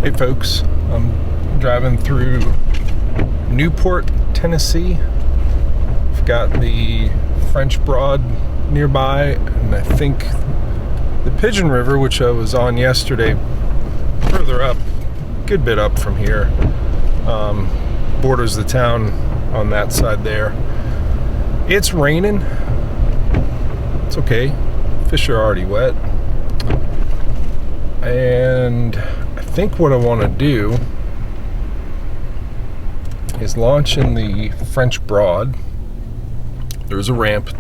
Hey folks, I'm driving through Newport, Tennessee. I've got the French Broad nearby, and I think the Pigeon River, which I was on yesterday, further up, a good bit up from here, borders the town on that side there. It's raining. It's okay. Fish are already wet. And I think what I want to do is launch in the French Broad. There's a ramp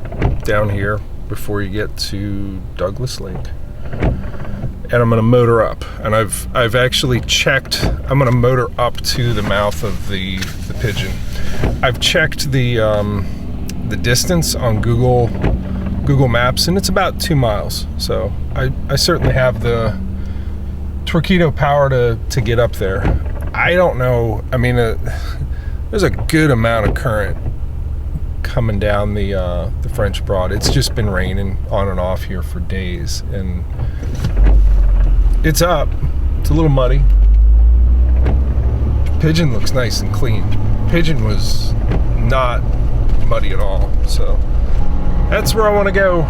down here before you get to Douglas Lake. And I'm going to motor up. And I've actually checked. I'm going to motor up to the mouth of the Pigeon. I've checked the distance on Google Maps, and it's about 2 miles. So I certainly have the torpedo power to get up there. I don't know. I mean, there's a good amount of current coming down the French Broad. It's just been raining on and off here for days, and it's up. It's a little muddy. Pigeon looks nice and clean. Pigeon was not muddy at all. So that's where I want to go.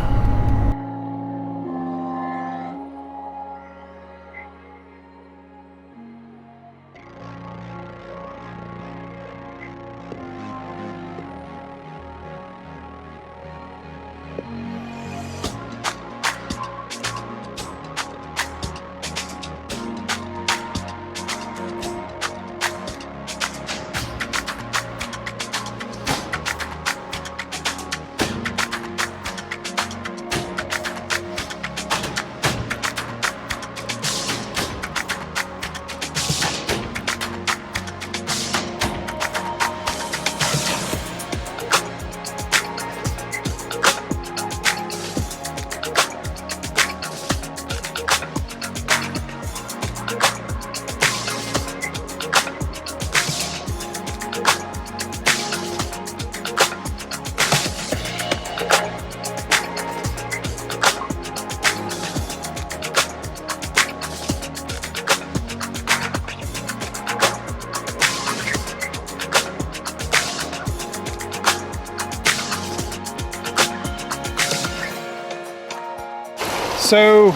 So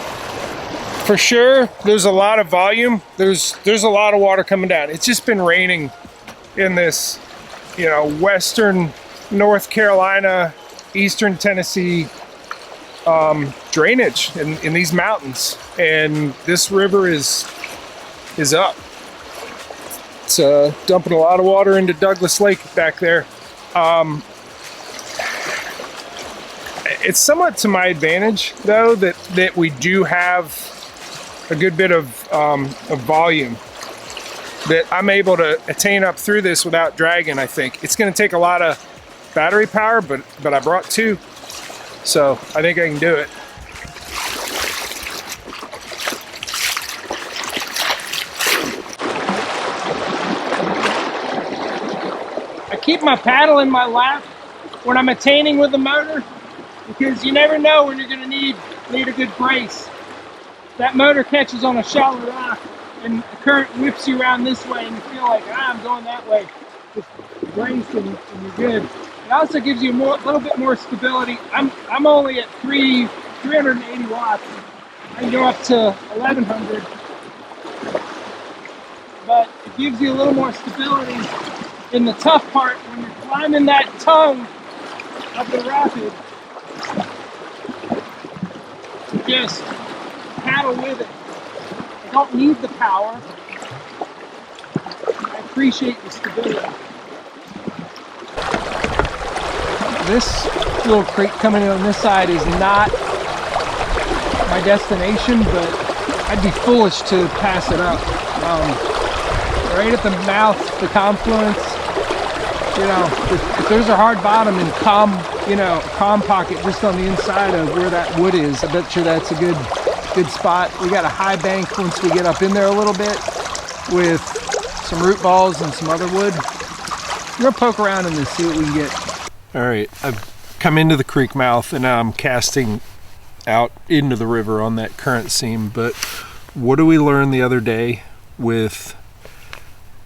for sure, there's a lot of volume. There's a lot of water coming down. It's just been raining in this, western North Carolina, eastern Tennessee drainage in these mountains, and this river is up. It's dumping a lot of water into Douglas Lake back there. It's somewhat to my advantage, though, that we do have a good bit of volume that I'm able to attain up through this without dragging. I think it's going to take a lot of battery power, but I brought 2, so I think I can do it. I keep my paddle in my lap when I'm attaining with the motor, because you never know when you're going to need a good brace. That motor catches on a shallow rock and the current whips you around this way and you feel like, I'm going that way. Just brace and you're good. It also gives you a little bit more stability. I'm only at 380 watts. I can go up to 1100. But it gives you a little more stability in the tough part when you're climbing that tongue of the rapid. Just paddle with it. I don't need the power. I appreciate the stability. This little creek coming in on this side is not my destination, but I'd be foolish to pass it up. Right at the mouth, the confluence, if there's a hard bottom and calm pocket just on the inside of where that wood is, I bet you that's a good spot. We got a high bank once we get up in there a little bit with some root balls and some other wood. I'm gonna poke around in this, see what we can get. All right, I've come into the creek mouth and now I'm casting out into the river on that current seam. But what did we learn the other day? with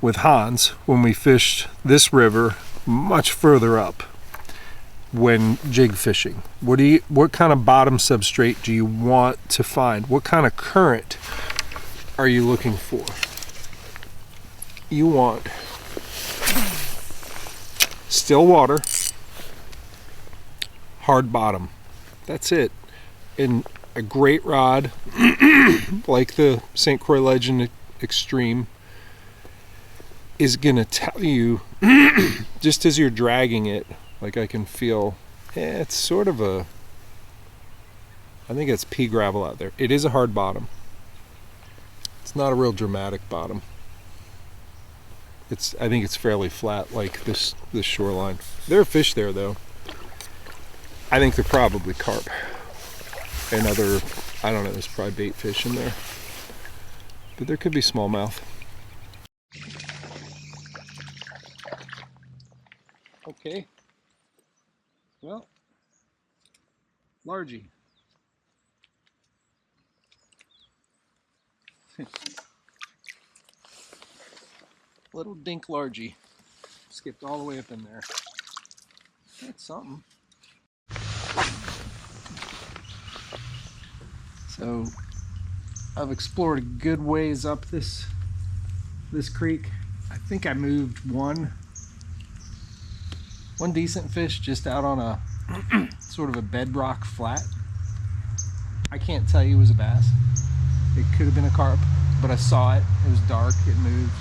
Hans when we fished this river much further up when jig fishing. What kind of bottom substrate do you want to find? What kind of current are you looking for? You want still water, hard bottom. That's it. And a great rod like the St. Croix Legend Extreme is gonna tell you just as you're dragging it, like I can feel, it's sort of a, I think it's pea gravel out there. It is a hard bottom. It's not a real dramatic bottom. I think it's fairly flat, like this shoreline. There are fish there though. I think they're probably carp and other, I don't know, there's probably bait fish in there. But there could be smallmouth. Okay. Well, largie. Little dink largie. Skipped all the way up in there. That's something. So I've explored a good ways up this creek. I think I moved one decent fish just out on a sort of a bedrock flat. I can't tell you it was a bass. It could have been a carp, but I saw it. It was dark. It moved.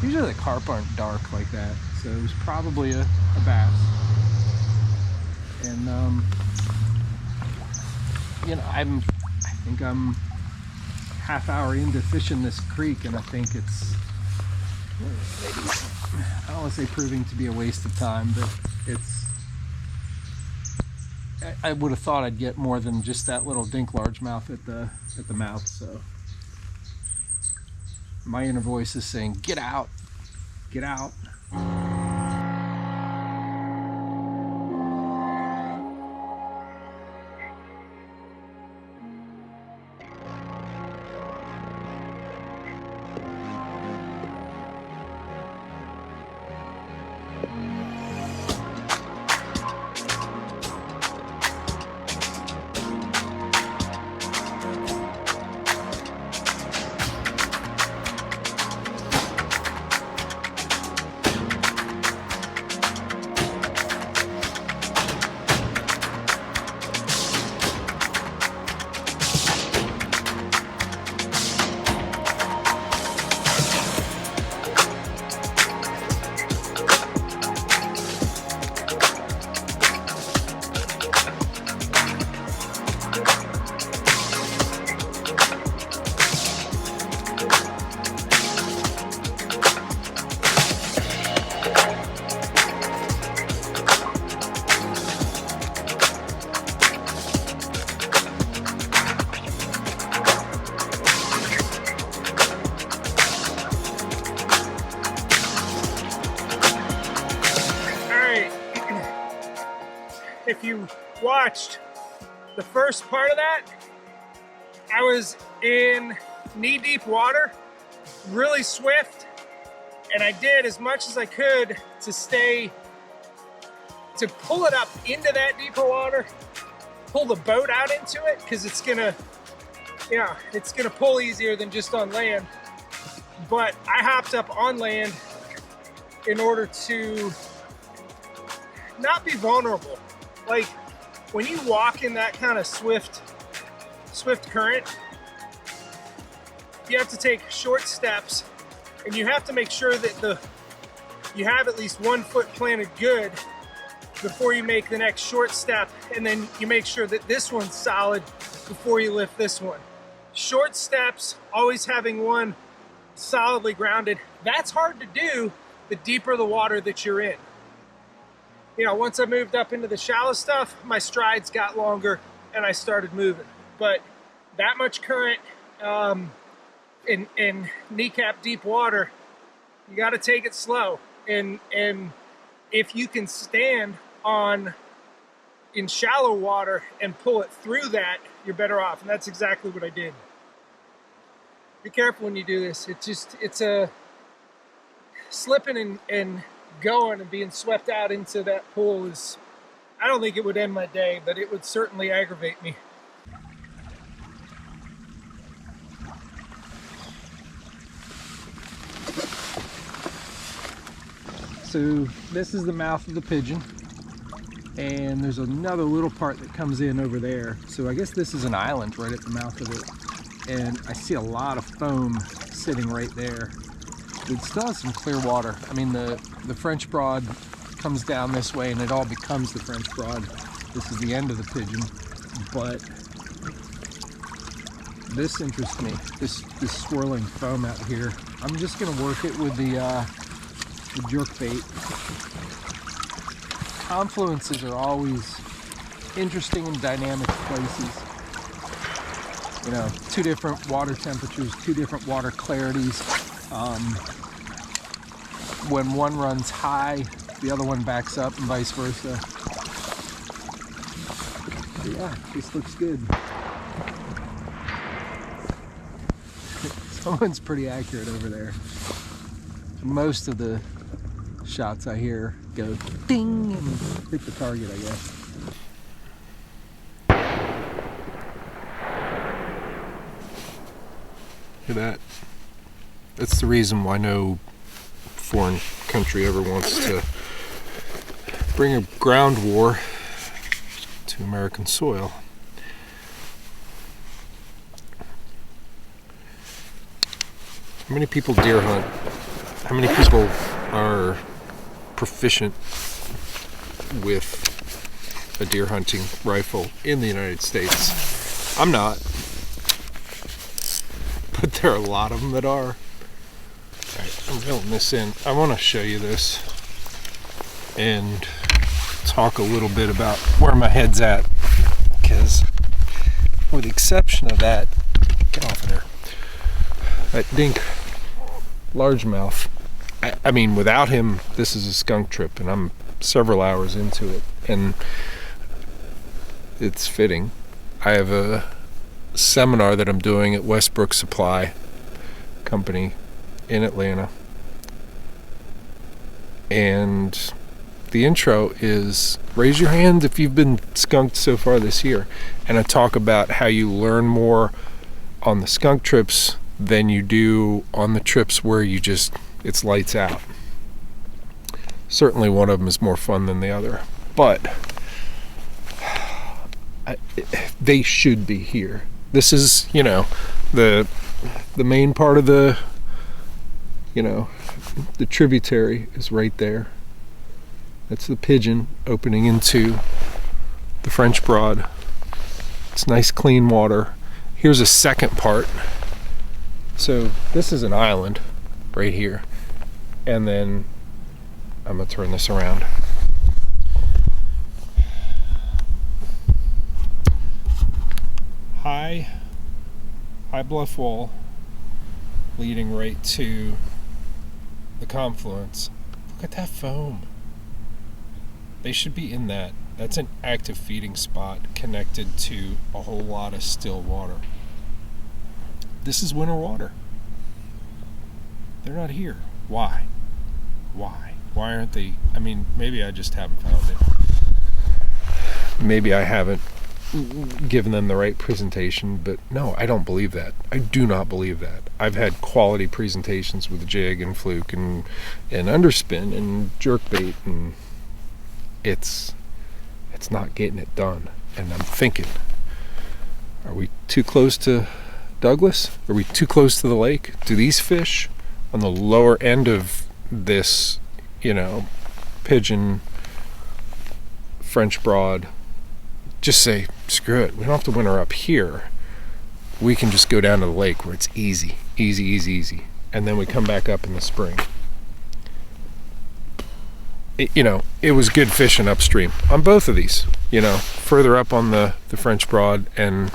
Usually the carp aren't dark like that, so it was probably a bass. And you know, I think I'm half hour into fishing this creek, and I think it's maybe, I don't want to say proving to be a waste of time, but I would have thought I'd get more than just that little dink largemouth at the mouth. So my inner voice is saying, get out, get out. If you watched the first part of that, I was in knee-deep water, really swift, and I did as much as I could to pull it up into that deeper water, pull the boat out into it, because it's gonna pull easier than just on land. But I hopped up on land in order to not be vulnerable. Like, when you walk in that kind of swift current, you have to take short steps, and you have to make sure that you have at least 1 foot planted good before you make the next short step, and then you make sure that this one's solid before you lift this one. Short steps, always having one solidly grounded. That's hard to do the deeper the water that you're in. You know, once I moved up into the shallow stuff, my strides got longer and I started moving. But that much current in kneecap deep water, you got to take it slow. And if you can stand in shallow water and pull it through that, you're better off. And that's exactly what I did. be careful when you do this. It's a slipping and going and being swept out into that pool is, I don't think it would end my day, but it would certainly aggravate me. So this is the mouth of the Pigeon, and there's another little part that comes in over there. So I guess this is an island right at the mouth of it, and I see a lot of foam sitting right there. It still has some clear water. I mean, the French Broad comes down this way and it all becomes the French Broad. This is the end of the Pigeon, but this interests me, this swirling foam out here. I'm just gonna work it with the jerk bait. Confluences are always interesting and dynamic places. You know, two different water temperatures, two different water clarities. When one runs high, the other one backs up and vice versa. But yeah, this looks good. Someone's pretty accurate over there. Most of the shots I hear go ding and hit the target, I guess. Look at that. That's the reason why no foreign country ever wants to bring a ground war to American soil. How many people deer hunt? How many people are proficient with a deer hunting rifle in the United States? I'm not, but there are a lot of them that are. Alright, I'm reeling this in. I want to show you this and talk a little bit about where my head's at, because with the exception of that, get off of there, that dink largemouth, I mean, without him, this is a skunk trip, and I'm several hours into it, and it's fitting. I have a seminar that I'm doing at Westbrook Supply Company in Atlanta, and the intro is raise your hand if you've been skunked so far this year, and I talk about how you learn more on the skunk trips than you do on the trips where you just, it's lights out. Certainly one of them is more fun than the other, but they should be here. This is, you know, the main part of the, you know, the tributary is right there. That's the Pigeon opening into the French Broad. It's nice clean water. Here's a second part. So this is an island right here, and then I'm gonna turn this around. High bluff wall leading right to the confluence. Look at that foam. They should be in that. That's an active feeding spot connected to a whole lot of still water. This is winter water. They're not here. Why? Why aren't they? I mean, maybe I just haven't found it. Maybe I haven't given them the right presentation, but no, I don't believe that. I do not believe that. I've had quality presentations with jig and fluke and underspin and jerkbait, and it's not getting it done. And I'm thinking, are we too close to Douglas? Are we too close to the lake? Do these fish on the lower end of this, you know, Pigeon, French Broad, just say, screw it, we don't have to winter up here. We can just go down to the lake where it's easy. And then we come back up in the spring. It was good fishing upstream on both of these, further up on the French Broad, and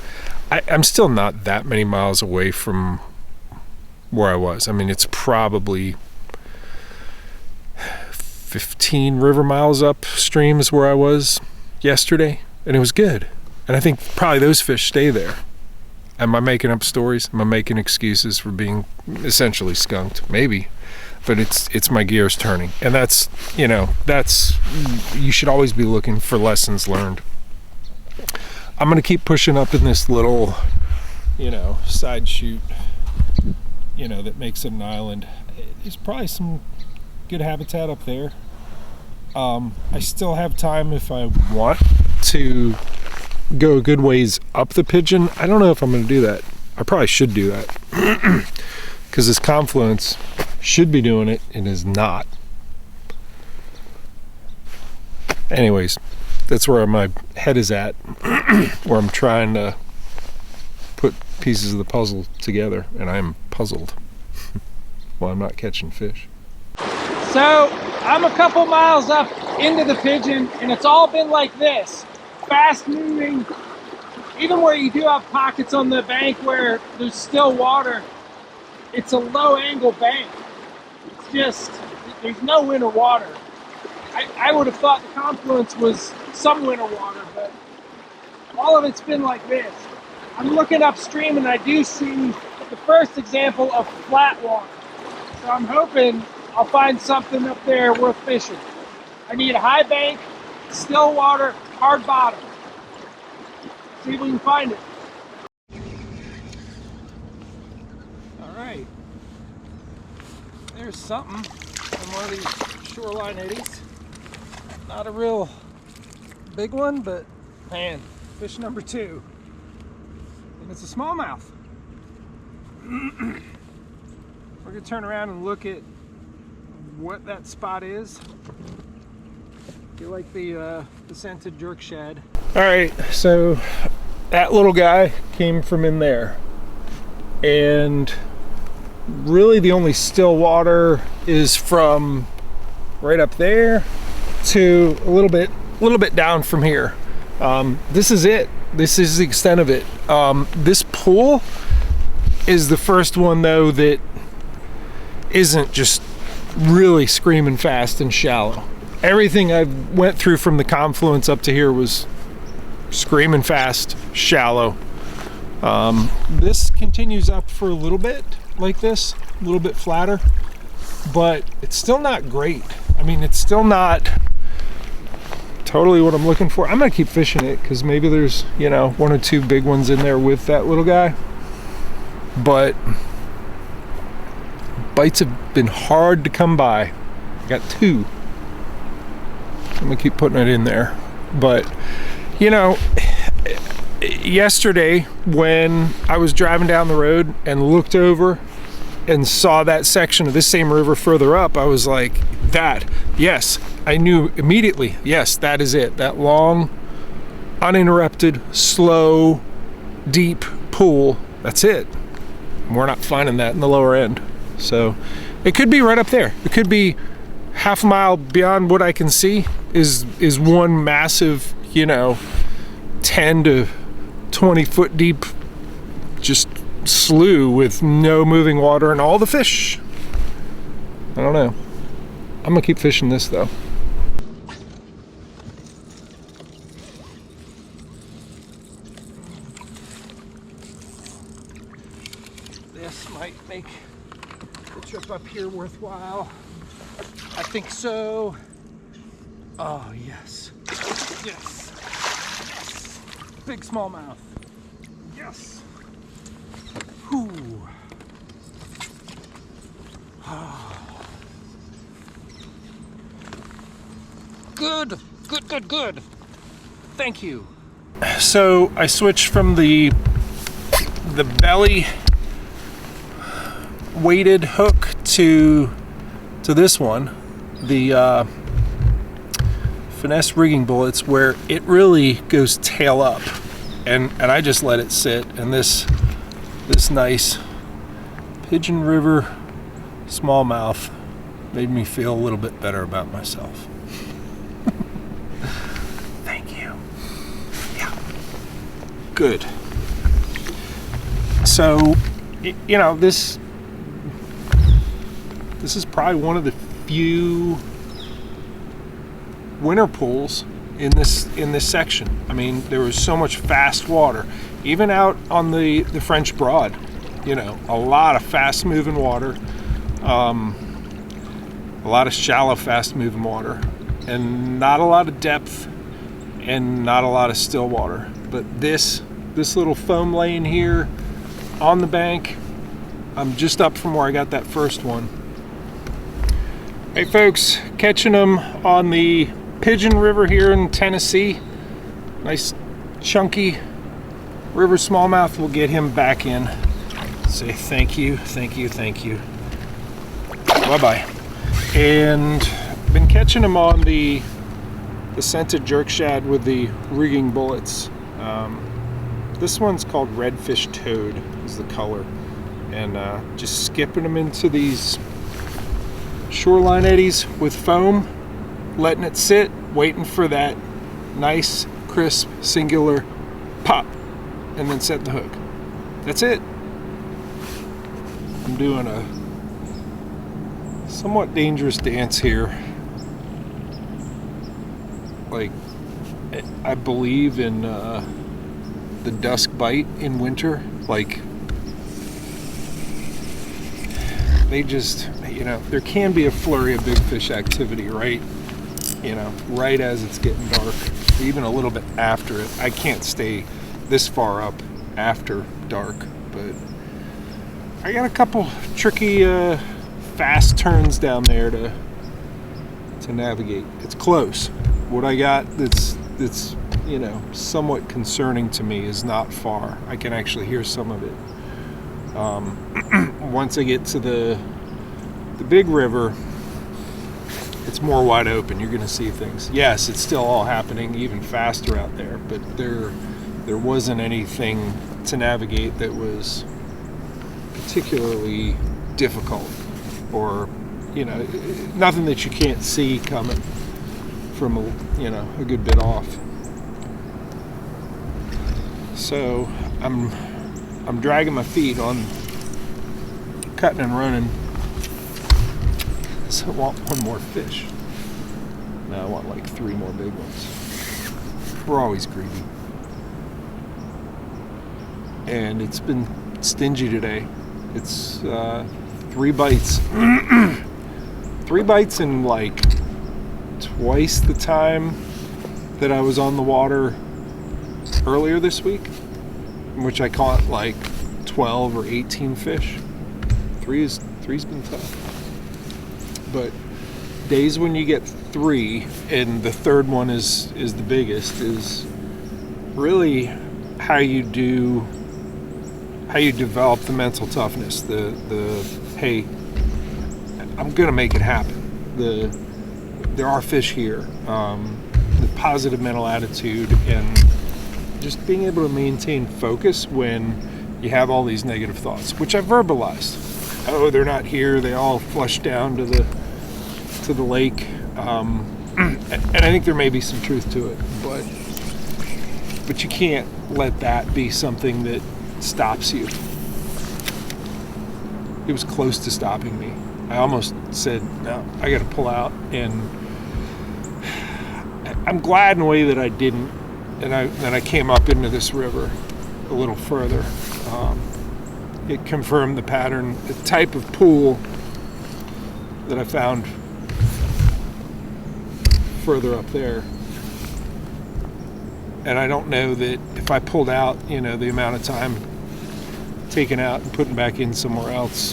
I'm still not that many miles away from where I was. I mean, it's probably 15 river miles upstream is where I was yesterday, and it was good. And I think probably those fish stay there. Am I making up stories? Am I making excuses for being essentially skunked? Maybe, but it's my gears turning, and that's you should always be looking for lessons learned. I'm gonna keep pushing up in this little, side chute, that makes it an island. There's probably some good habitat up there. I still have time if I want to go a good ways up the Pigeon. I don't know if I'm going to do that. I probably should do that because this confluence should be doing it and is not. Anyways, that's where my head is at, where I'm trying to put pieces of the puzzle together, and I'm puzzled. Well, I'm not catching fish. So I'm a couple miles up into the Pigeon, and it's all been like this, fast moving. Even where you do have pockets on the bank where there's still water, it's a low angle bank. It's just, there's no winter water. I would have thought the confluence was some winter water, but all of it's been like this. I'm looking upstream and I do see the first example of flat water. So I'm hoping I'll find something up there worth fishing. I need a high bank, still water, hard bottom. See if we can find it. All right. There's something from one of these shoreline eddies. Not a real big one, but man, fish number 2. And it's a smallmouth. We're gonna turn around and look at what that spot is. You like the scented jerk shad. All right, so that little guy came from in there, and really the only still water is from right up there to a little bit down from here. This is it. This is the extent of it. This pool is the first one though that isn't just really screaming fast and shallow. Everything I went through from the confluence up to here was screaming fast, shallow. This continues up for a little bit like this, a little bit flatter, but it's still not great. I mean, it's still not totally what I'm looking for. I'm gonna keep fishing it because maybe there's, 1 or 2 big ones in there with that little guy. But bites have been hard to come by. I got 2. I'm gonna keep putting it in there. But yesterday when I was driving down the road and looked over and saw that section of this same river further up, I was like, yes, I knew immediately, yes, that is it. That long, uninterrupted, slow, deep pool, that's it. We're not finding that in the lower end. So it could be right up there. It could be half a mile beyond what I can see is one massive, 10 to 20 foot deep just slough with no moving water and all the fish. I don't know. I'm gonna keep fishing this though. This might make the trip up here worthwhile. I think so. Oh, yes. Yes. Yes. Big smallmouth. Yes. Whew. Good. Good, good, good. Thank you. So I switched from the belly weighted hook to this one, the finesse rigging bullets, where it really goes tail up, and I just let it sit, and this nice Pigeon River smallmouth made me feel a little bit better about myself. Thank you. Yeah. Good. So, this is probably one of the few winter pools in this section. I mean, there was so much fast water, even out on the French Broad. You know, a lot of fast moving water, a lot of shallow fast moving water, and not a lot of depth, and not a lot of still water. But this little foam lane here on the bank, I'm just up from where I got that first one. Hey folks, catching them on the Pigeon River here in Tennessee. Nice chunky river smallmouth. We'll get him back in. Say thank you, thank you, thank you. Bye-bye. And been catching them on the scented jerk shad with the rigging bullets. This one's called redfish toad is the color. And just skipping them into these shoreline eddies with foam, letting it sit, waiting for that nice, crisp, singular pop, and then set the hook. That's it. I'm doing a somewhat dangerous dance here. Like, I believe in the dusk bite in winter. Like, they just, you know, there can be a flurry of big fish activity, right? You know, right as it's getting dark, even a little bit after it. I can't stay this far up after dark, but I got a couple tricky fast turns down there to navigate. It's close. What I got that's you know, somewhat concerning to me is not far. I can actually hear some of it. Once I get to the big river, it's more wide open. You're going to see things. Yes, it's still all happening even faster out there, but there wasn't anything to navigate that was particularly difficult, or, you know, nothing that you can't see coming from a good bit off. So I'm dragging my feet on cutting and running. So I want one more fish. No, I want like 3 more big ones. We're always greedy. And it's been stingy today. It's 3 bites. 3 bites in like twice the time that I was on the water earlier this week, in which I caught like 12 or 18 fish. Three's been tough. But days when you get 3 and the 3rd one is the biggest is really how you develop the mental toughness. The hey, I'm gonna make it happen. There are fish here. The positive mental attitude and just being able to maintain focus when you have all these negative thoughts, which I've verbalized. Oh, they're not here. They all flush down to the lake, and I think there may be some truth to it, but you can't let that be something that stops you. It was close to stopping me. I almost said, no, I got to pull out, and I'm glad in a way that I didn't, and I came up into this river a little further. It confirmed the pattern, the type of pool that I found further up there. And I don't know that if I pulled out, you know, the amount of time taken out and putting back in somewhere else,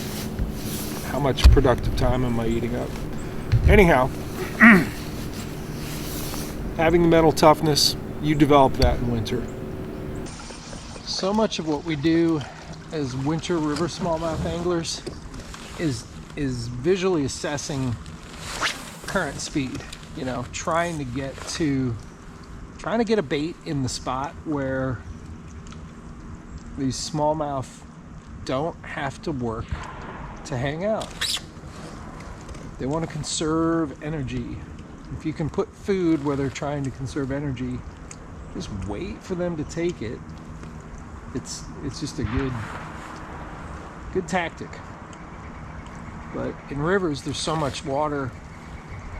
how much productive time am I eating up? Anyhow, having the mental toughness, you develop that in winter. So much of what we do as winter river smallmouth anglers is visually assessing current speed. You know, trying to get a bait in the spot where these smallmouth don't have to work to hang out. They want to conserve energy. If you can put food where they're trying to conserve energy, just wait for them to take it. It's just a good tactic. But in rivers, there's so much water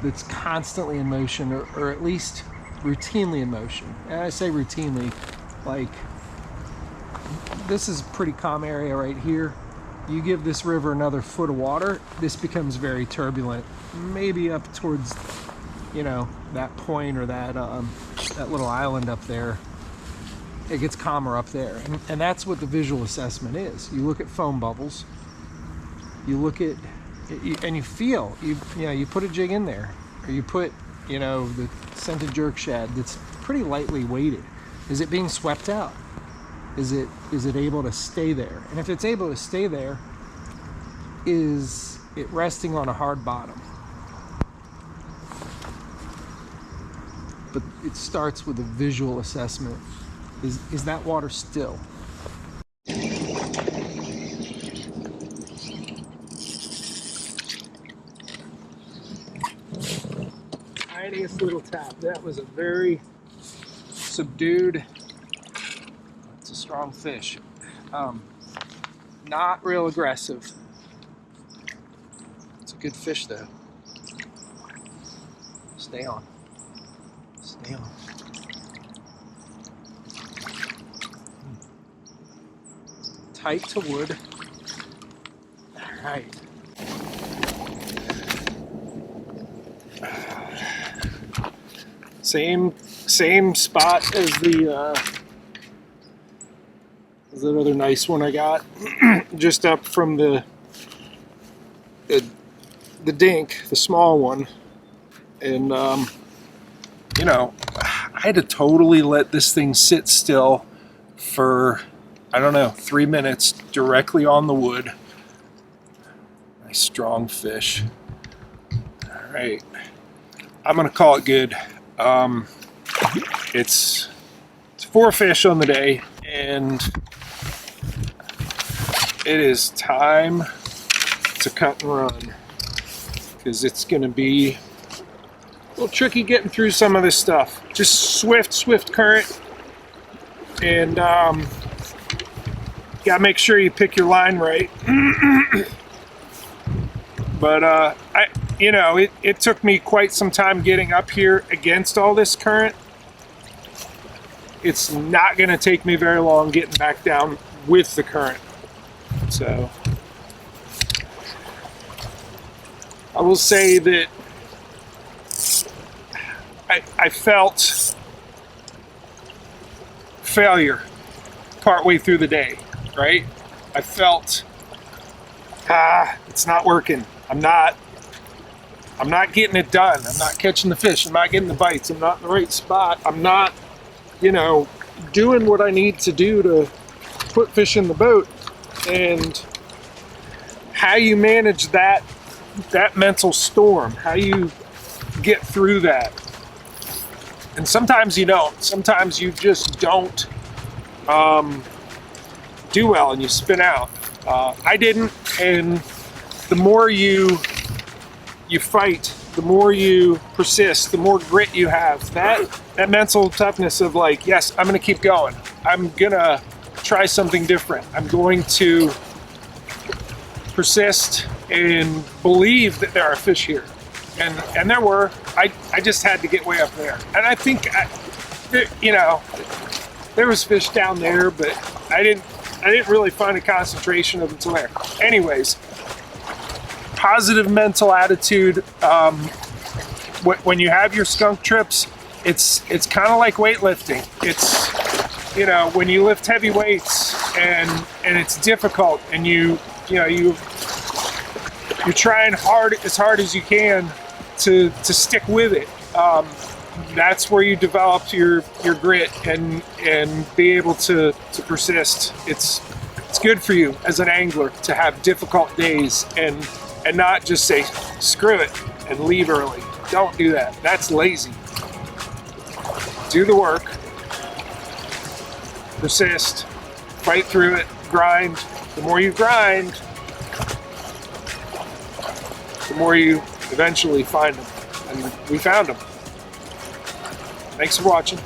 that's constantly in motion, or at least routinely in motion. And I say routinely, like, this is a pretty calm area right here. You give this river another foot of water, this becomes very turbulent. Maybe up towards, you know, that point or that little island up there. It gets calmer up there. And that's what the visual assessment is. You look at foam bubbles, you look at, and you feel, you know, you put a jig in there, or you put, you know, the scented jerk shad that's pretty lightly weighted. Is it being swept out? Is it able to stay there? And if it's able to stay there, is it resting on a hard bottom? But it starts with a visual assessment. Is that water still? Tiniest little tap. That was a very subdued. It's a strong fish. Not real aggressive. It's a good fish though. Stay on. Stay on. Tight to wood. All right. Same spot as that other nice one I got, just up from the dink, the small one, and you know, I had to totally let this thing sit still for, I don't know, 3 minutes directly on the wood. Nice strong fish. All right, I'm gonna call it good. It's 4 fish on the day, and it is time to cut and run, because it's going to be a little tricky getting through some of this stuff. Just swift current, and gotta make sure you pick your line right. But you know, it took me quite some time getting up here against all this current. It's not going to take me very long getting back down with the current. So I will say that I felt failure partway through the day, right? I felt, it's not working. I'm not getting it done. I'm not catching the fish. I'm not getting the bites. I'm not in the right spot. I'm not, you know, doing what I need to do to put fish in the boat. And how you manage that mental storm, how you get through that. And sometimes you don't. Sometimes you just don't do well and you spin out. I didn't, and the more you fight, the more you persist, the more grit you have. That mental toughness of like, yes, I'm gonna keep going. I'm gonna try something different. I'm going to persist and believe that there are fish here. And there were. I just had to get way up there. And I think, you know, there was fish down there, but I didn't really find a concentration of them until there. Anyways, positive mental attitude. When you have your skunk trips, it's kind of like weightlifting. It's, you know, when you lift heavy weights and it's difficult, and you're trying as hard as you can to stick with it. That's where you develop your grit and be able to persist. It's good for you as an angler to have difficult days and not just say screw it and leave early. Don't do that. That's lazy. Do the work, persist, fight through it, grind. The more you grind, the more you eventually find them. And we found them. Thanks for watching.